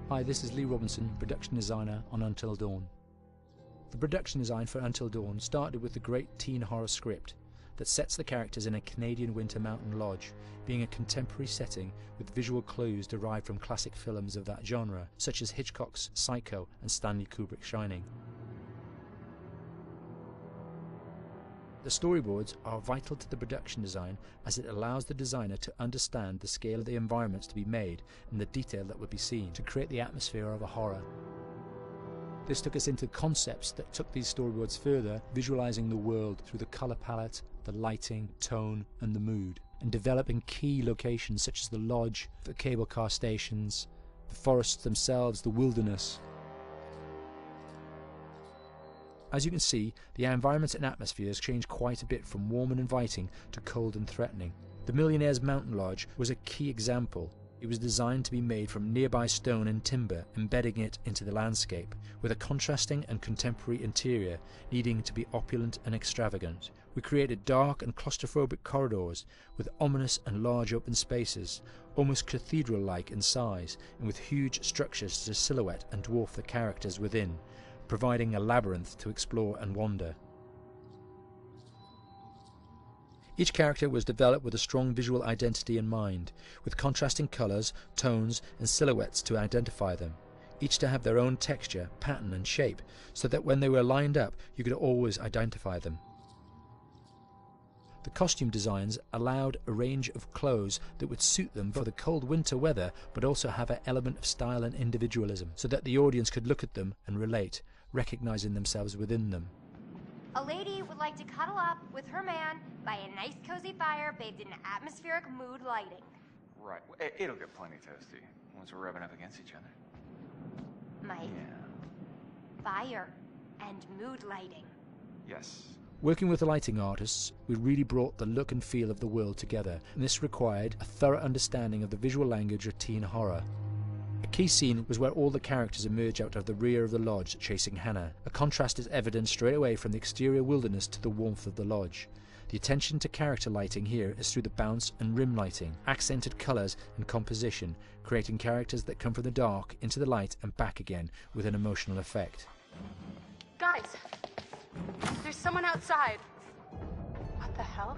Hi, this is Lee Robinson, production designer on Until Dawn. The production design for Until Dawn started with the great teen horror script that sets the characters in a Canadian winter mountain lodge, being a contemporary setting with visual clues derived from classic films of that genre, such as Hitchcock's Psycho and Stanley Kubrick's Shining. The storyboards are vital to the production design as it allows the designer to understand the scale of the environments to be made and the detail that would be seen to create the atmosphere of a horror. This took us into concepts that took these storyboards further, visualizing the world through the color palette, the lighting, tone and the mood, and developing key locations such as the lodge, the cable car stations, the forests themselves, the wilderness. As you can see, the environments and atmospheres change quite a bit from warm and inviting to cold and threatening. The Millionaire's Mountain Lodge was a key example. It was designed to be made from nearby stone and timber, embedding it into the landscape, with a contrasting and contemporary interior needing to be opulent and extravagant. We created dark and claustrophobic corridors with ominous and large open spaces, almost cathedral-like in size, and with huge structures to silhouette and dwarf the characters within, providing a labyrinth to explore and wander. Each character was developed with a strong visual identity in mind, with contrasting colours, tones and silhouettes to identify them, each to have their own texture, pattern and shape, so that when they were lined up you could always identify them. The costume designs allowed a range of clothes that would suit them for the cold winter weather, but also have an element of style and individualism, so that the audience could look at them and relate, recognizing themselves within them. A lady would like to cuddle up with her man by a nice cozy fire bathed in atmospheric mood lighting. Right. It'll get plenty toasty once we're rubbing up against each other. Mike. Yeah. Fire and mood lighting. Yes. Working with the lighting artists, we really brought the look and feel of the world together, and this required a thorough understanding of the visual language of teen horror. A key scene was where all the characters emerge out of the rear of the lodge chasing Hannah. A contrast is evident straight away from the exterior wilderness to the warmth of the lodge. The attention to character lighting here is through the bounce and rim lighting, accented colours and composition, creating characters that come from the dark into the light and back again with an emotional effect. Guys, there's someone outside. What the hell?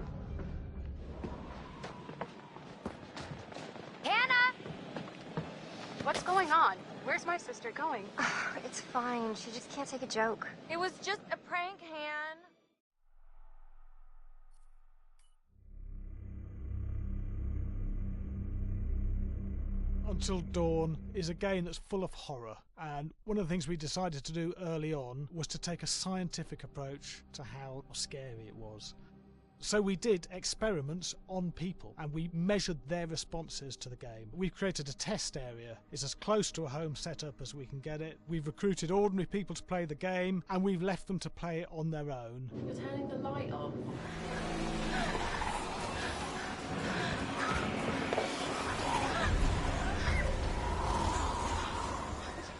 Hannah! What's going on? Where's my sister going? It's fine. She just can't take a joke. It was just a prank, Han. Until Dawn is a game that's full of horror, and one of the things we decided to do early on was to take a scientific approach to how scary it was. So we did experiments on people and we measured their responses to the game. We've created a test area. It's as close to a home setup as we can get it. We've recruited ordinary people to play the game and we've left them to play it on their own. You're turning the light off.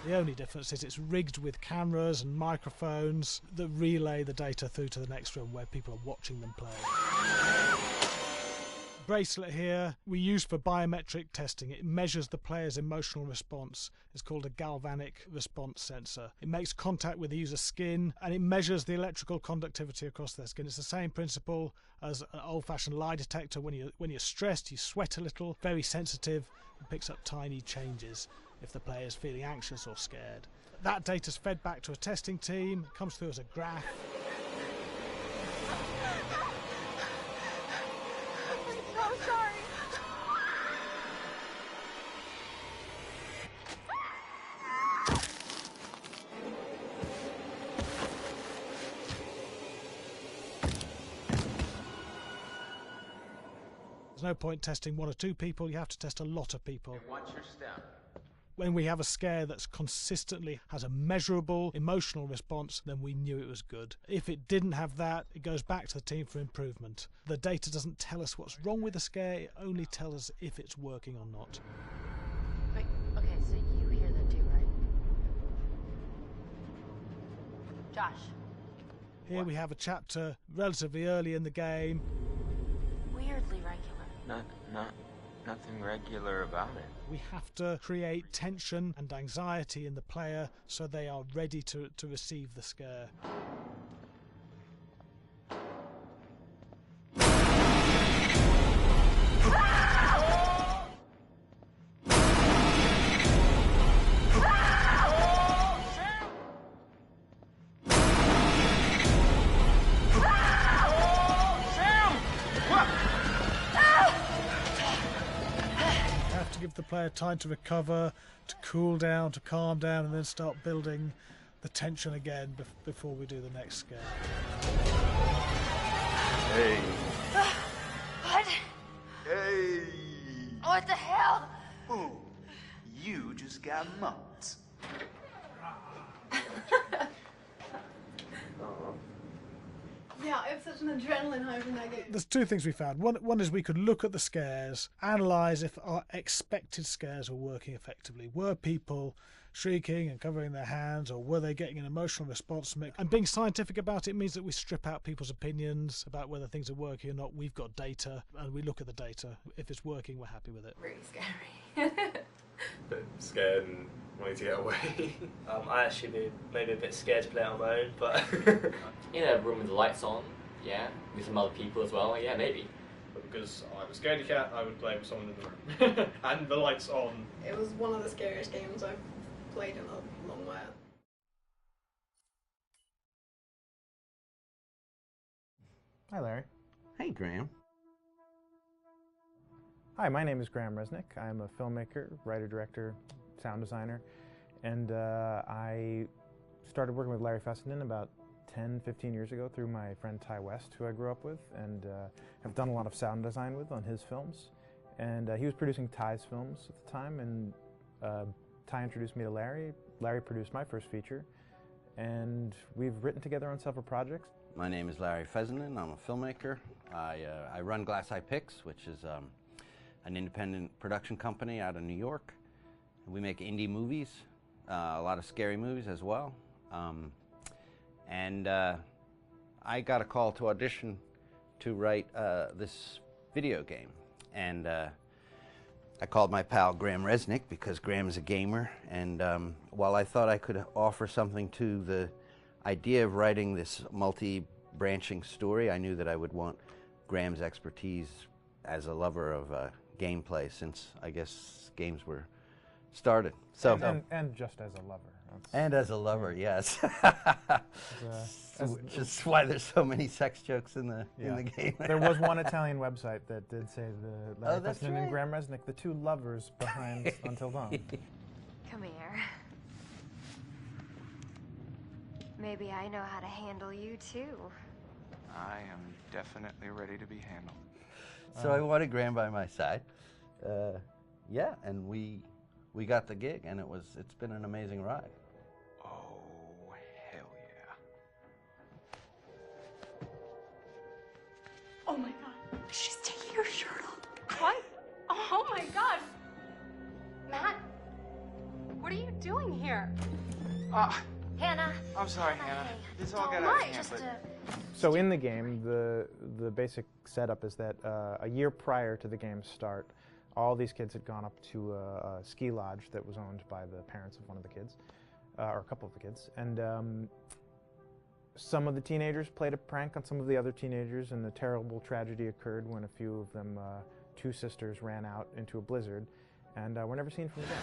The only difference is it's rigged with cameras and microphones that relay the data through to the next room where people are watching them play. Bracelet here we use for biometric testing. It measures the player's emotional response. It's called a galvanic response sensor. It makes contact with the user's skin and it measures the electrical conductivity across their skin. It's the same principle as an old-fashioned lie detector. When you're stressed, you sweat a little, very sensitive, and picks up tiny changes if the player is feeling anxious or scared. That data's fed back to a testing team, comes through as a graph. I'm so sorry. There's no point testing one or two people, you have to test a lot of people. And watch your step. When we have a scare that's consistently has a measurable emotional response, then we knew it was good. If it didn't have that, it goes back to the team for improvement. The data doesn't tell us what's wrong with the scare, it only tells us if it's working or not. Wait, okay, so you hear that too, right? Josh. Here we have a chapter relatively early in the game. Weirdly regular. nothing regular about it. We have to create tension and anxiety in the player so they are ready to receive the scare. Give the player time to recover, to cool down, to calm down, and then start building the tension again before we do the next scare. Hey. What? Hey. What the hell? Ooh, you just got mugged. Yeah, I have such an adrenaline high from that game. There's two things we found. One is we could look at the scares, analyse if our expected scares were working effectively. Were people shrieking and covering their hands, or were they getting an emotional response from it? And being scientific about it means that we strip out people's opinions about whether things are working or not. We've got data, and we look at the data. If it's working, we're happy with it. Really scary. Bit scared and wanting to get away. I actually be maybe a bit scared to play it on my own, but in a room with the lights on, yeah, with some other people as well, yeah, maybe. But because I'm a scaredy cat, I would play with someone in the room. And the lights on. It was one of the scariest games I've played in a long while. Hi, Larry. Hey, Graham. Hi, my name is Graham Resnick. I'm a filmmaker, writer, director, sound designer, and I started working with Larry Fessenden about 10-15 years ago through my friend Ty West, who I grew up with, and have done a lot of sound design with on his films. And he was producing Ty's films at the time, and Ty introduced me to Larry. Larry produced my first feature, and we've written together on several projects. My name is Larry Fessenden. I'm a filmmaker. I run Glass Eye Pix, which is an independent production company out of New York. We make indie movies, a lot of scary movies as well. And I got a call to audition to write this video game. And I called my pal Graham Resnick because Graham is a gamer. And while I thought I could offer something to the idea of writing this multi-branching story, I knew that I would want Graham's expertise as a lover of gameplay, since I guess games were started. So and just as a lover. And as a lover, yes. Which is why there's so many sex jokes in the game. There was one Italian website that did say the Larry that's Fessenden right. and Graham Resnick, the two lovers behind Until Dawn. Come here. Maybe I know how to handle you too. I am definitely ready to be handled. So I wanted Graham by my side. Yeah, and we got the gig, and it's been an amazing ride. Oh, hell yeah. Oh my god. She's taking her shirt off. What? Oh my god! Matt, what are you doing here? Hannah. I'm sorry, Hannah. This all got Don't out of lie, hand, just but So in the game, the basic setup is that a year prior to the game's start, all these kids had gone up to a ski lodge that was owned by the parents of one of the kids, or a couple of the kids, and some of the teenagers played a prank on some of the other teenagers, and a terrible tragedy occurred when a few of them, two sisters, ran out into a blizzard, and were never seen from again.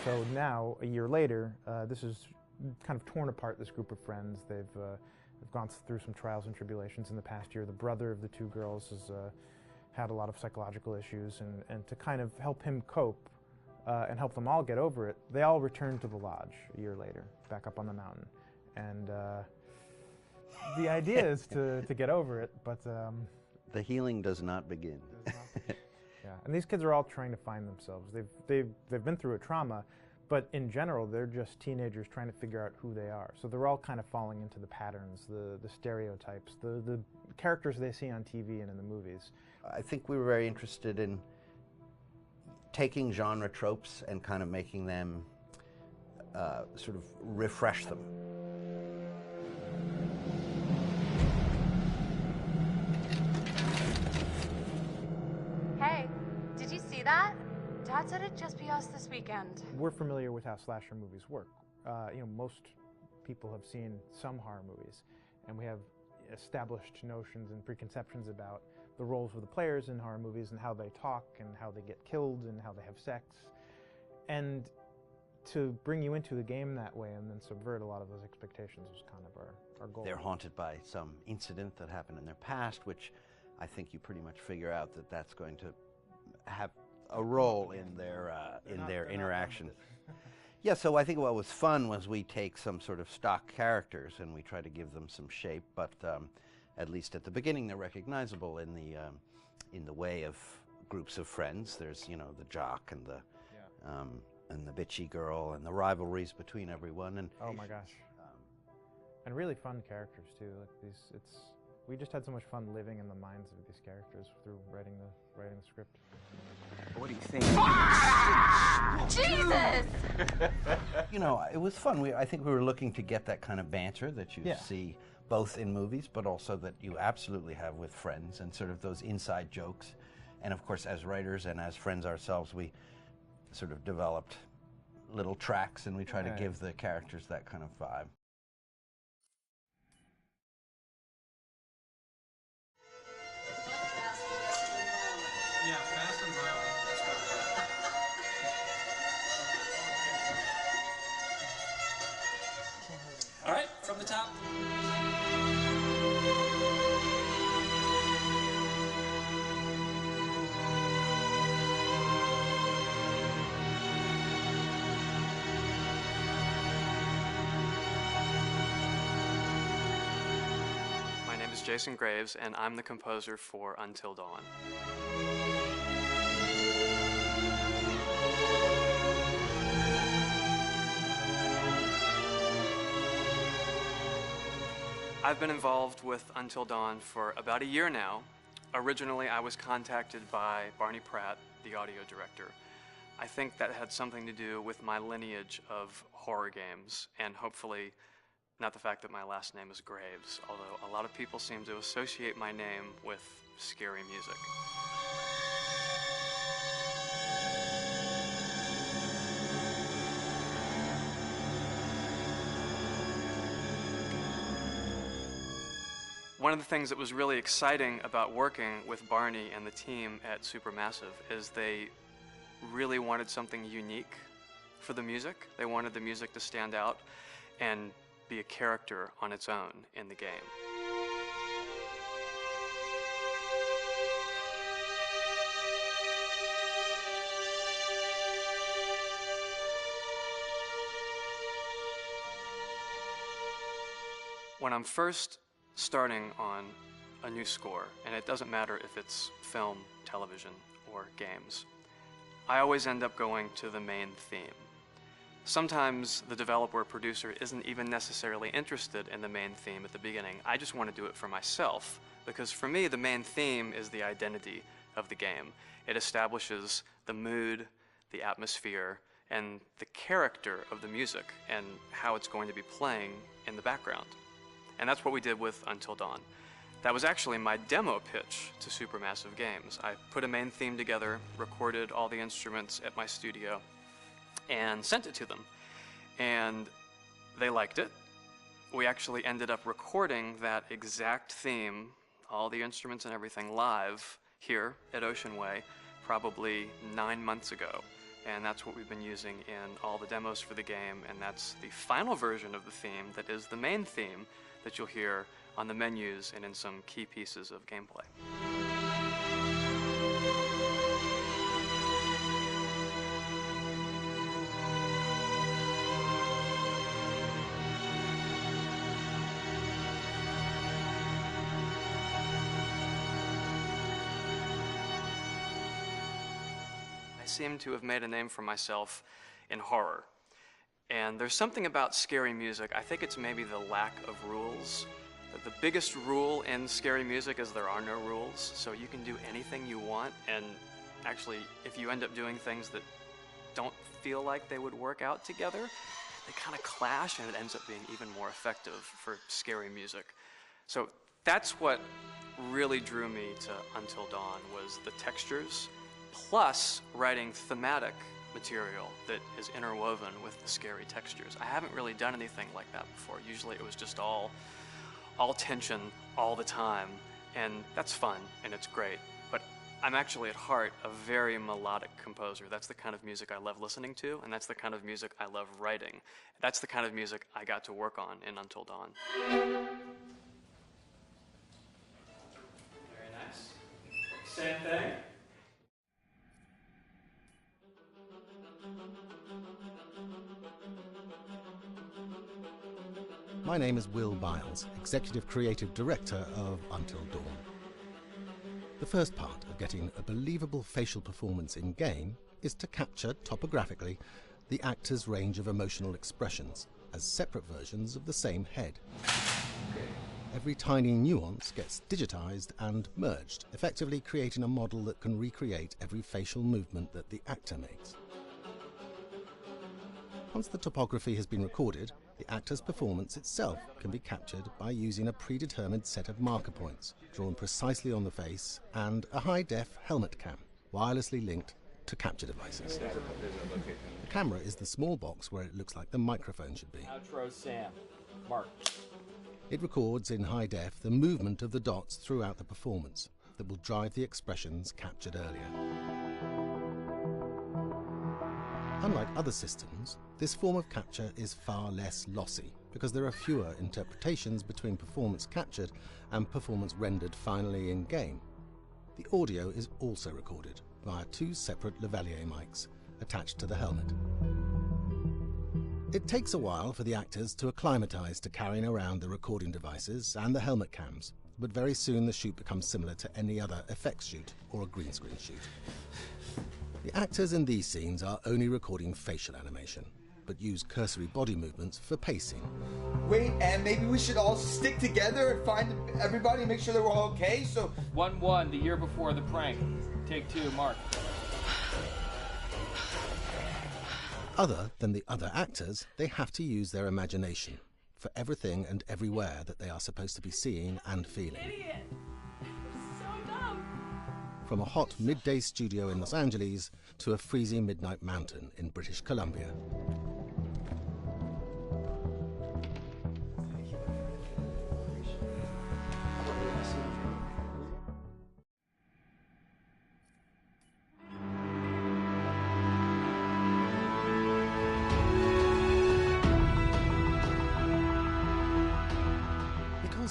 So now, a year later, this is kind of torn apart, this group of friends. They've gone through some trials and tribulations in the past year. The brother of the two girls has had a lot of psychological issues, and to kind of help him cope and help them all get over it, they all returned to the lodge a year later, back up on the mountain. And the idea is to get over it, but... the healing does not begin. Yeah, and these kids are all trying to find themselves. They've been through a trauma, but in general, they're just teenagers trying to figure out who they are. So they're all kind of falling into the patterns, the stereotypes, the characters they see on TV and in the movies. I think we were very interested in taking genre tropes and kind of making them sort of refresh them. Hey, did you see that? Dad said it'd just be us this weekend. We're familiar with how slasher movies work. Most people have seen some horror movies, and we have established notions and preconceptions about the roles of the players in horror movies and how they talk and how they get killed and how they have sex. And to bring you into the game that way and then subvert a lot of those expectations was kind of our goal. They're haunted by some incident that happened in their past, which I think you pretty much figure out that that's going to have a role in their interaction. Yeah, so I think what was fun was we take some sort of stock characters and we try to give them some shape, but at least at the beginning they're recognizable in the way of groups of friends. There's the jock and the bitchy girl and the rivalries between everyone. And oh my gosh, and really fun characters too. Like we just had so much fun living in the minds of these characters through writing the script. What do you think? Jesus! It was fun. I think we were looking to get that kind of banter that you see both in movies, but also that you absolutely have with friends, and sort of those inside jokes. And of course, as writers and as friends ourselves, we sort of developed little tracks, and we try to give the characters that kind of vibe. Yeah, fast and violent. All right, from the top. My name is Jason Graves, and I'm the composer for Until Dawn. I've been involved with Until Dawn for about a year now. Originally, I was contacted by Barney Pratt, the audio director. I think that had something to do with my lineage of horror games, and hopefully not the fact that my last name is Graves, although a lot of people seem to associate my name with scary music. One of the things that was really exciting about working with Barney and the team at Supermassive is they really wanted something unique for the music. They wanted the music to stand out and be a character on its own in the game. When I'm first starting on a new score, and it doesn't matter if it's film, television, or games, I always end up going to the main theme. Sometimes the developer or producer isn't even necessarily interested in the main theme at the beginning. I just want to do it for myself, because for me the main theme is the identity of the game. It establishes the mood, the atmosphere, and the character of the music and how it's going to be playing in the background. And that's what we did with Until Dawn. That was actually my demo pitch to Supermassive Games. I put a main theme together, recorded all the instruments at my studio, and sent it to them. And they liked it. We actually ended up recording that exact theme, all the instruments and everything, live here at Ocean Way, probably 9 months ago. And that's what we've been using in all the demos for the game, and that's the final version of the theme that is the main theme that you'll hear on the menus and in some key pieces of gameplay. I seem to have made a name for myself in horror. And there's something about scary music, I think it's maybe the lack of rules. The biggest rule in scary music is there are no rules, so you can do anything you want, and actually, if you end up doing things that don't feel like they would work out together, they kind of clash, and it ends up being even more effective for scary music. So that's what really drew me to Until Dawn, was the textures, plus writing thematic material that is interwoven with the scary textures. I haven't really done anything like that before. Usually it was just all tension all the time, and that's fun and it's great. But I'm actually at heart a very melodic composer. That's the kind of music I love listening to, and that's the kind of music I love writing. That's the kind of music I got to work on in Until Dawn. Very nice. Same thing. My name is Will Biles, Executive Creative Director of Until Dawn. The first part of getting a believable facial performance in-game is to capture, topographically, the actor's range of emotional expressions as separate versions of the same head. Every tiny nuance gets digitized and merged, effectively creating a model that can recreate every facial movement that the actor makes. Once the topography has been recorded, the actor's performance itself can be captured by using a predetermined set of marker points, drawn precisely on the face, and a high-def helmet cam, wirelessly linked to capture devices. The camera is the small box where it looks like the microphone should be. Outro Sam. Mark. It records in high def the movement of the dots throughout the performance that will drive the expressions captured earlier. Unlike other systems, this form of capture is far less lossy because there are fewer interpretations between performance captured and performance rendered finally in-game. The audio is also recorded via two separate lavalier mics attached to the helmet. It takes a while for the actors to acclimatize to carrying around the recording devices and the helmet cams, but very soon the shoot becomes similar to any other effects shoot or a green screen shoot. The actors in these scenes are only recording facial animation, but use cursory body movements for pacing. Wait, and maybe we should all stick together and find everybody and make sure that we're all okay, so... 1-1, the year before the prank. Take 2, Mark. Other than the other actors, they have to use their imagination for everything and everywhere that they are supposed to be seeing and feeling. Idiot! So dumb! From a hot midday studio in Los Angeles to a freezing midnight mountain in British Columbia.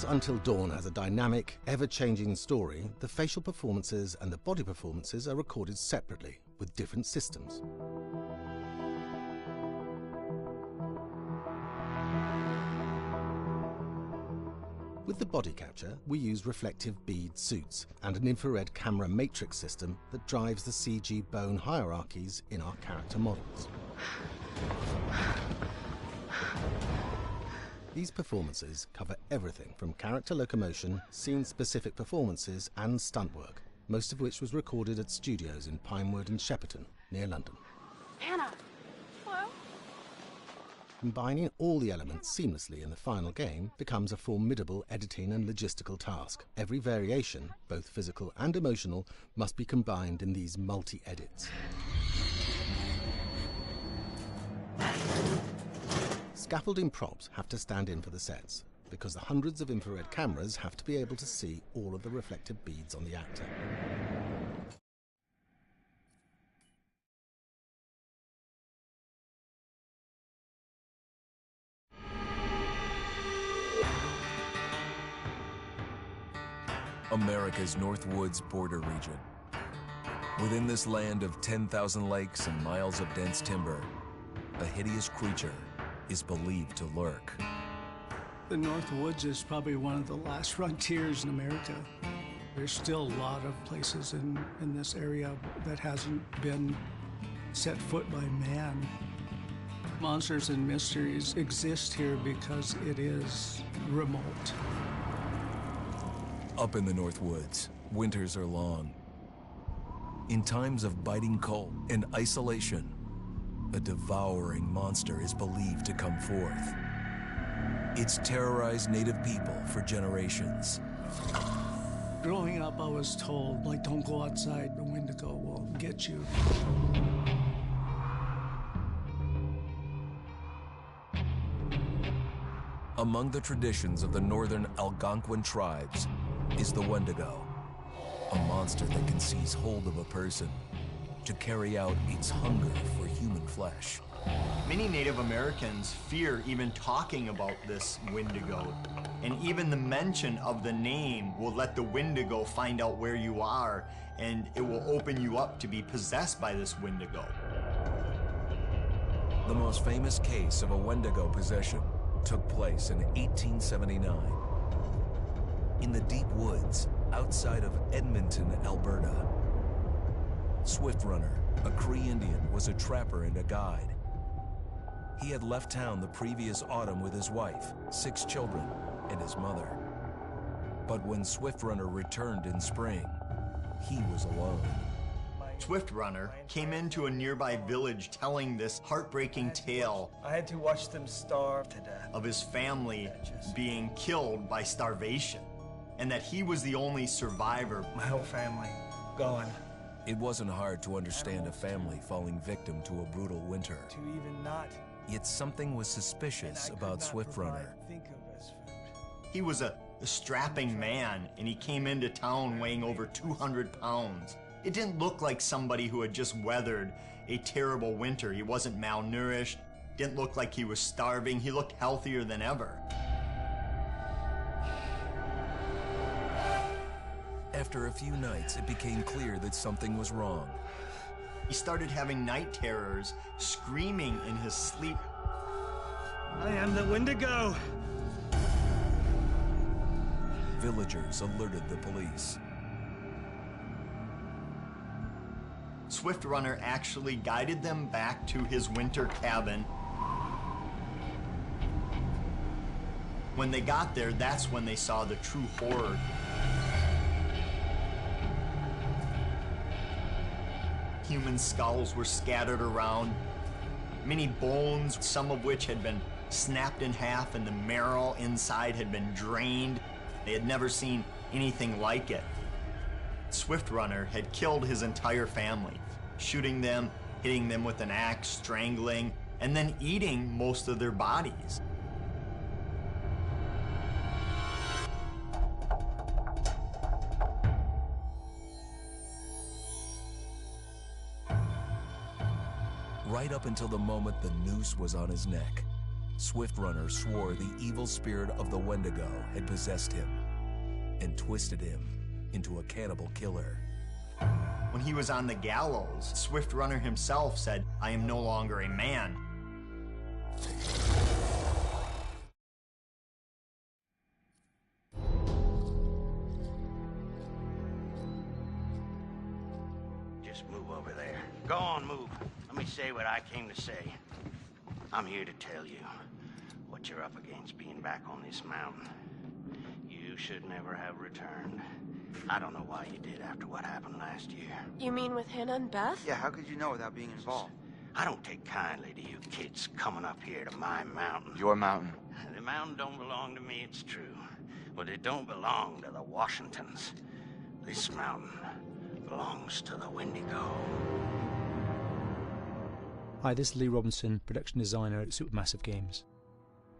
Until Dawn has a dynamic, ever-changing story, the facial performances and the body performances are recorded separately, with different systems. With the body capture, we use reflective bead suits and an infrared camera matrix system that drives the CG bone hierarchies in our character models. These performances cover everything from character locomotion, scene-specific performances and stunt work, most of which was recorded at studios in Pinewood and Shepperton, near London. Anna! Hello? Combining all the elements seamlessly in the final game becomes a formidable editing and logistical task. Every variation, both physical and emotional, must be combined in these multi-edits. Scaffolding props have to stand in for the sets, because the hundreds of infrared cameras have to be able to see all of the reflective beads on the actor. America's Northwoods border region. Within this land of 10,000 lakes and miles of dense timber, a hideous creature is believed to lurk. The North Woods is probably one of the last frontiers in America. There's still a lot of places in this area that hasn't been set foot by man. Monsters and mysteries exist here because it is remote. Up in the North Woods, winters are long. In times of biting cold and isolation, a devouring monster is believed to come forth. It's terrorized native people for generations. Growing up, I was told, like, don't go outside, the Wendigo will get you. Among the traditions of the northern Algonquin tribes is the Wendigo, a monster that can seize hold of a person to carry out its hunger for human flesh. Many Native Americans fear even talking about this Wendigo, and even the mention of the name will let the Wendigo find out where you are, and it will open you up to be possessed by this Wendigo. The most famous case of a Wendigo possession took place in 1879. In the deep woods outside of Edmonton, Alberta. Swift Runner, a Cree Indian, was a trapper and a guide. He had left town the previous autumn with his wife, 6 children, and his mother. But when Swift Runner returned in spring, he was alone. Swift Runner came into a nearby village telling this heartbreaking tale. I had to watch them starve to death. Of his family being killed by starvation, and that he was the only survivor. My whole family gone. It wasn't hard to understand a family falling victim to a brutal winter. To even not. Yet something was suspicious about Swift Runner. He was a strapping man, and he came into town weighing over 200 pounds. It didn't look like somebody who had just weathered a terrible winter. He wasn't malnourished, didn't look like he was starving. He looked healthier than ever. After a few nights, it became clear that something was wrong. He started having night terrors, screaming in his sleep. I am the Wendigo! Villagers alerted the police. Swift Runner actually guided them back to his winter cabin. When they got there, that's when they saw the true horror. Human skulls were scattered around, many bones, some of which had been snapped in half, and the marrow inside had been drained. They had never seen anything like it. Swift Runner had killed his entire family, shooting them, hitting them with an axe, strangling, and then eating most of their bodies. Right up until the moment the noose was on his neck, Swift Runner swore the evil spirit of the Wendigo had possessed him and twisted him into a cannibal killer. When he was on the gallows, Swift Runner himself said, "I am no longer a man." Just move over there. Go on, move. Let me say what I came to say. I'm here to tell you what you're up against being back on this mountain. You should never have returned. I don't know why you did after what happened last year. You mean with Hannah and Beth? Yeah, how could you know without being involved? I don't take kindly to you kids coming up here to my mountain. Your mountain. The mountain don't belong to me, it's true. But it don't belong to the Washingtons. This mountain belongs to the Wendigo. Hi, this is Lee Robinson, production designer at Supermassive Games.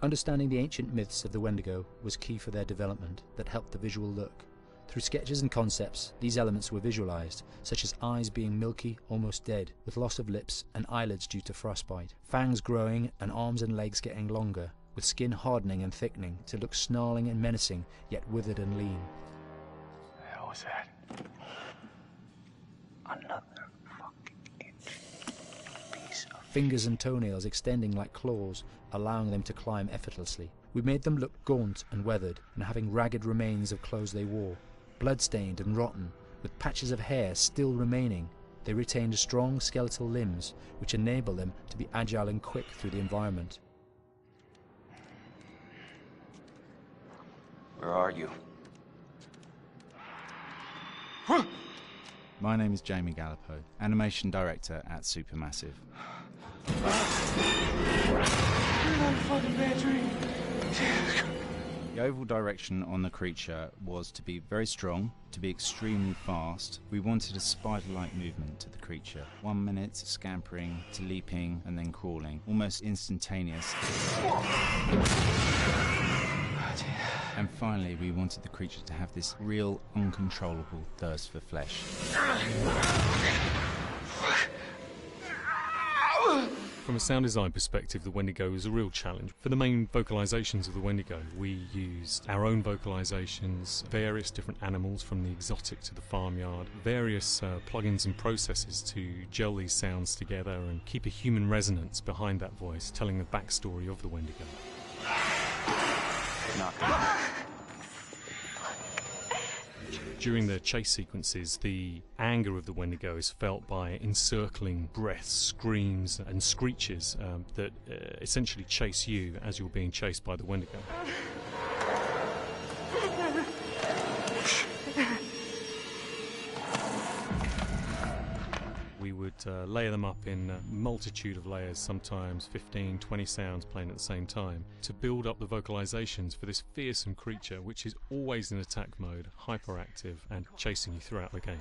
Understanding the ancient myths of the Wendigo was key for their development that helped the visual look. Through sketches and concepts, these elements were visualized, such as eyes being milky, almost dead, with loss of lips and eyelids due to frostbite, fangs growing and arms and legs getting longer, with skin hardening and thickening to look snarling and menacing, yet withered and lean. The hell was that? Another fucking piece of... Fingers and toenails extending like claws, allowing them to climb effortlessly. We made them look gaunt and weathered, and having ragged remains of clothes they wore. Blood-stained and rotten, with patches of hair still remaining, they retained strong skeletal limbs, which enable them to be agile and quick through the environment. Where are you? My name is Jamie Gallipo, Animation Director at Supermassive. The overall direction on the creature was to be very strong, to be extremely fast. We wanted a spider-like movement to the creature. 1 minute scampering to leaping and then crawling, almost instantaneous. And finally, we wanted the creature to have this real, uncontrollable thirst for flesh. From a sound design perspective, the Wendigo is a real challenge. For the main vocalisations of the Wendigo, we used our own vocalisations, various different animals from the exotic to the farmyard, various plugins and processes to gel these sounds together and keep a human resonance behind that voice, telling the backstory of the Wendigo. During the chase sequences, the anger of the Wendigo is felt by encircling breaths, screams and screeches that essentially chase you as you're being chased by the Wendigo. We would layer them up in a multitude of layers, sometimes 15, 20 sounds playing at the same time, to build up the vocalizations for this fearsome creature which is always in attack mode, hyperactive and chasing you throughout the game.